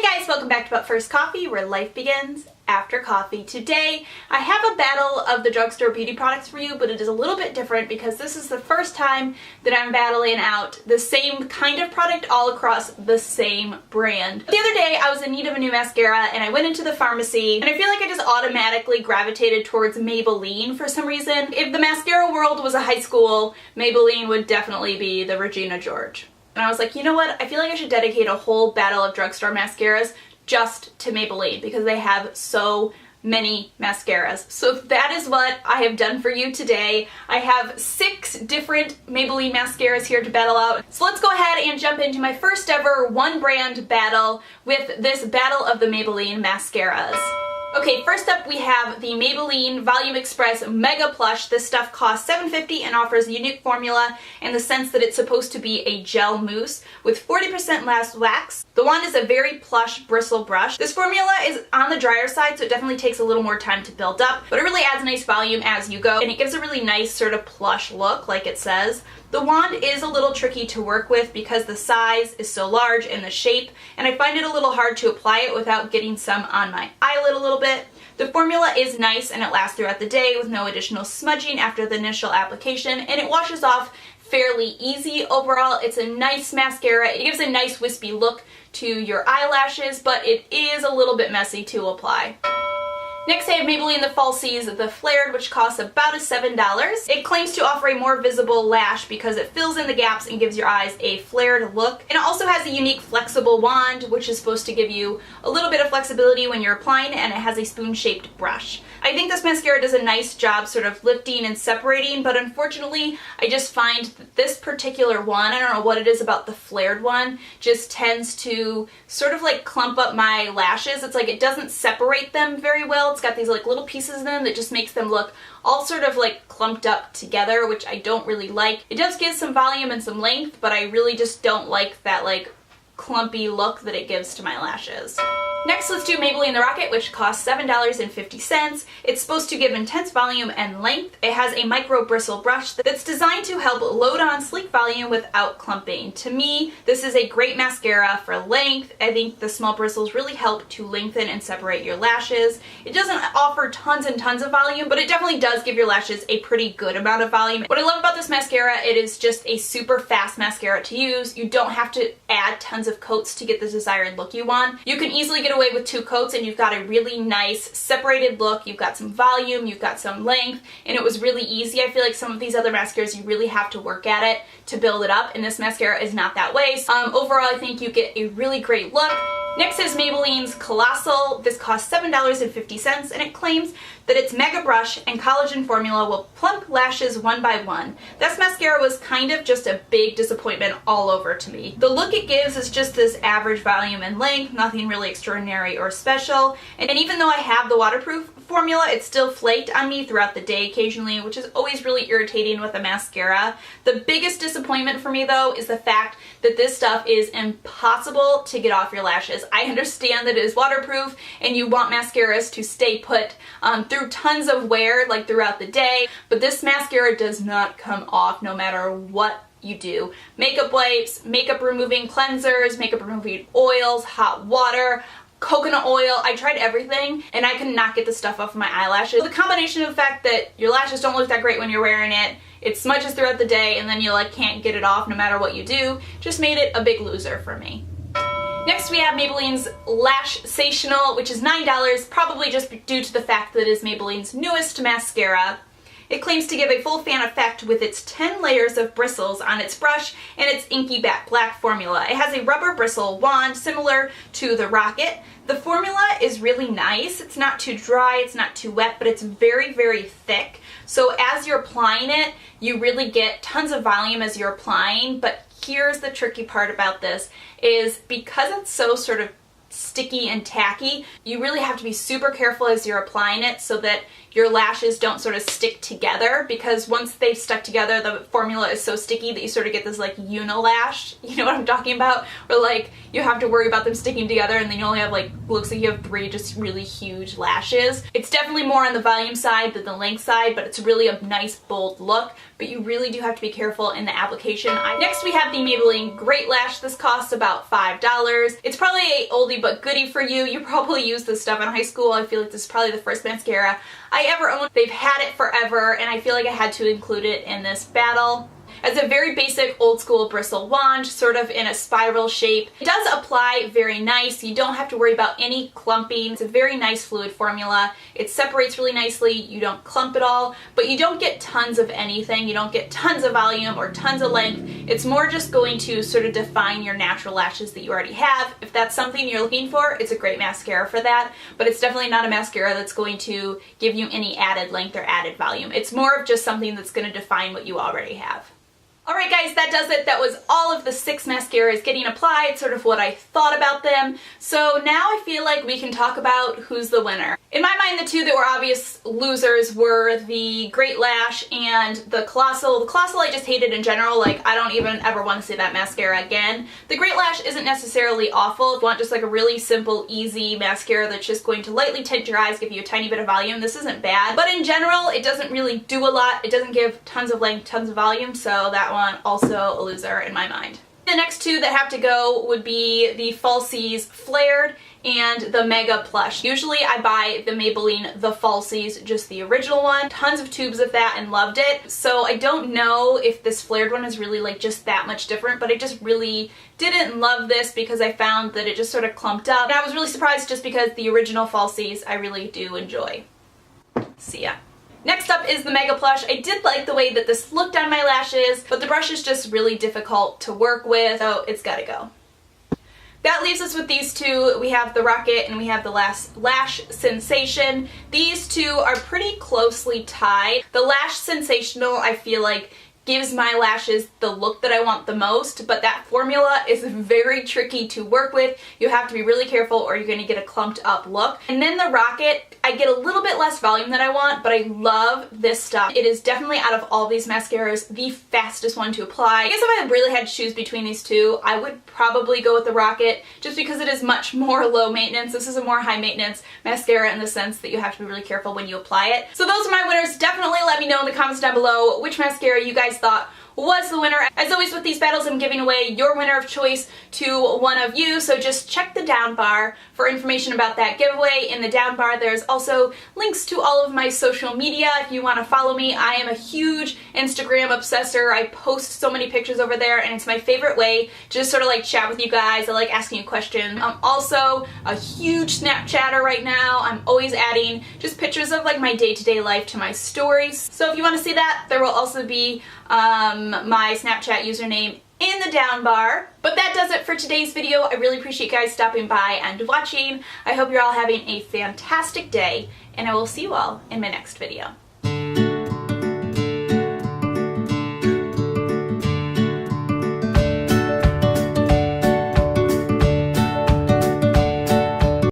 Guys, welcome back to But First Coffee, where life begins after coffee. Today, I have a battle of the drugstore beauty products for you, but it is a little bit different because this is the first time that I'm battling out the same kind of product all across the same brand. The other day, I was in need of a new mascara and I went into the pharmacy and I feel like I just automatically gravitated towards Maybelline for some reason. If the mascara world was a high school, Maybelline would definitely be the Regina George. And I was like, you know what? I feel like I should dedicate a whole battle of drugstore mascaras just to Maybelline because they have so many mascaras. So that is what I have done for you today. I have 6 different Maybelline mascaras here to battle out. So let's go ahead and jump into my first ever one brand battle with this battle of the Maybelline mascaras. Okay, first up we have the Maybelline Volume Express Mega Plush. This stuff costs $7.50 and offers a unique formula in the sense that it's supposed to be a gel mousse with 40% less wax. The wand is a very plush bristle brush. This formula is on the drier side, so it definitely takes a little more time to build up, but it really adds nice volume as you go, and it gives a really nice sort of plush look, like it says. The wand is a little tricky to work with because the size is so large and the shape, and I find it a little hard to apply it without getting some on my eyelid a little bit. The formula is nice and it lasts throughout the day with no additional smudging after the initial application, and it washes off fairly easy. Overall, it's a nice mascara. It gives a nice wispy look to your eyelashes, but it is a little bit messy to apply. Next, I have Maybelline the Falsies the Flared, which costs about $7. It claims to offer a more visible lash because it fills in the gaps and gives your eyes a flared look. And it also has a unique flexible wand, which is supposed to give you a little bit of flexibility when you're applying it, and it has a spoon-shaped brush. I think this mascara does a nice job sort of lifting and separating, but unfortunately, I just find that this particular one, I don't know what it is about the flared one, just tends to sort of like clump up my lashes. It's like it doesn't separate them very well. It's got these like little pieces in them that just makes them look all sort of like clumped up together, which I don't really like. It does give some volume and some length, but I really just don't like that like clumpy look that it gives to my lashes. Next, let's do Maybelline the Rocket, which costs $7.50. It's supposed to give intense volume and length. It has a micro bristle brush that's designed to help load on sleek volume without clumping. To me, this is a great mascara for length. I think the small bristles really help to lengthen and separate your lashes. It doesn't offer tons and tons of volume, but it definitely does give your lashes a pretty good amount of volume. What I love about this mascara, it is just a super fast mascara to use. You don't have to add tons of coats to get the desired look you want. You can easily get away with 2 coats and you've got a really nice separated look. You've got some volume, you've got some length, and it was really easy. I feel like some of these other mascaras you really have to work at it to build it up, and this mascara is not that way. Overall, I think you get a really great look. Next is Maybelline's Colossal. This costs $7.50 and it claims that its mega brush and collagen formula will plump lashes one by one. This mascara was kind of just a big disappointment all over to me. The look it gives is just this average volume and length, nothing really extraordinary or special. And even though I have the waterproof formula, it still flaked on me throughout the day occasionally, which is always really irritating with a mascara. The biggest disappointment for me though is the fact that this stuff is impossible to get off your lashes. I understand that it is waterproof and you want mascaras to stay put through tons of wear like throughout the day, but this mascara does not come off no matter what you do. Makeup wipes, makeup removing cleansers, makeup removing oils, hot water, coconut oil. I tried everything and I could not get the stuff off of my eyelashes. The combination of the fact that your lashes don't look that great when you're wearing it, it smudges throughout the day, and then you like can't get it off no matter what you do, just made it a big loser for me. Next we have Maybelline's Lash-sational, which is $9, probably just due to the fact that it is Maybelline's newest mascara. It claims to give a full fan effect with its 10 layers of bristles on its brush and its inky matte black formula. It has a rubber bristle wand similar to the Rocket. The formula is really nice. It's not too dry, it's not too wet, but it's very, very thick. So as you're applying it, you really get tons of volume as you're applying, but here's the tricky part about this, is because it's so sort of sticky and tacky, you really have to be super careful as you're applying it so that your lashes don't sort of stick together, because once they've stuck together, the formula is so sticky that you sort of get this like unilash, you know what I'm talking about? Where like you have to worry about them sticking together and then you only have like, looks like you have 3 just really huge lashes. It's definitely more on the volume side than the length side, but it's really a nice bold look, but you really do have to be careful in the application. Next we have the Maybelline Great Lash. This costs about $5. It's probably a oldie but goody for you. You probably used this stuff in high school. I feel like this is probably the first mascara I ever owned. They've had it forever, and I feel like I had to include it in this battle. As a very basic old school bristle wand, sort of in a spiral shape. It does apply very nice. You don't have to worry about any clumping. It's a very nice fluid formula. It separates really nicely. You don't clump at all, but you don't get tons of anything. You don't get tons of volume or tons of length. It's more just going to sort of define your natural lashes that you already have. If that's something you're looking for, it's a great mascara for that, but it's definitely not a mascara that's going to give you any added length or added volume. It's more of just something that's going to define what you already have. Alright guys, that does it. That was all of the 6 mascaras getting applied, sort of what I thought about them. So now I feel like we can talk about who's the winner. In my mind, the 2 that were obvious losers were the Great Lash and the Colossal. The Colossal I just hated in general, like I don't even ever want to see that mascara again. The Great Lash isn't necessarily awful. If you want just like a really simple, easy mascara that's just going to lightly tint your eyes, give you a tiny bit of volume, this isn't bad. But in general, it doesn't really do a lot. It doesn't give tons of length, tons of volume, so that one also a loser in my mind. The next 2 that have to go would be the Falsies Flared and the Mega Plush. Usually I buy the Maybelline The Falsies, just the original one. Tons of tubes of that and loved it. So I don't know if this flared one is really like just that much different, but I just really didn't love this because I found that it just sort of clumped up. And I was really surprised just because the original Falsies I really do enjoy. See ya. Next up is the Mega Plush. I did like the way that this looked on my lashes, but the brush is just really difficult to work with, so it's gotta go. That leaves us with these 2. We have the Rocket and we have the Lash Sensation. These 2 are pretty closely tied. The Lash Sensational, I feel like, gives my lashes the look that I want the most, but that formula is very tricky to work with. You have to be really careful or you're going to get a clumped up look. And then the Rocket, I get a little bit less volume than I want, but I love this stuff. It is definitely, out of all these mascaras, the fastest one to apply. I guess if I really had to choose between these 2, I would probably go with the Rocket just because it is much more low maintenance. This is a more high maintenance mascara in the sense that you have to be really careful when you apply it. So those are my winners. Definitely let me know in the comments down below which mascara you guys thought was the winner. As always with these battles, I'm giving away your winner of choice to one of you, so just check the down bar for information about that giveaway. In the down bar there's also links to all of my social media if you want to follow me. I am a huge Instagram obsessor. I post so many pictures over there and it's my favorite way to just sort of like chat with you guys. I like asking you questions. I'm also a huge Snapchatter right now. I'm always adding just pictures of like my day-to-day life to my stories. So if you want to see that, there will also be my Snapchat username in the down bar. But that does it for today's video. I really appreciate you guys stopping by and watching. I hope you're all having a fantastic day, and I will see you all in my next video.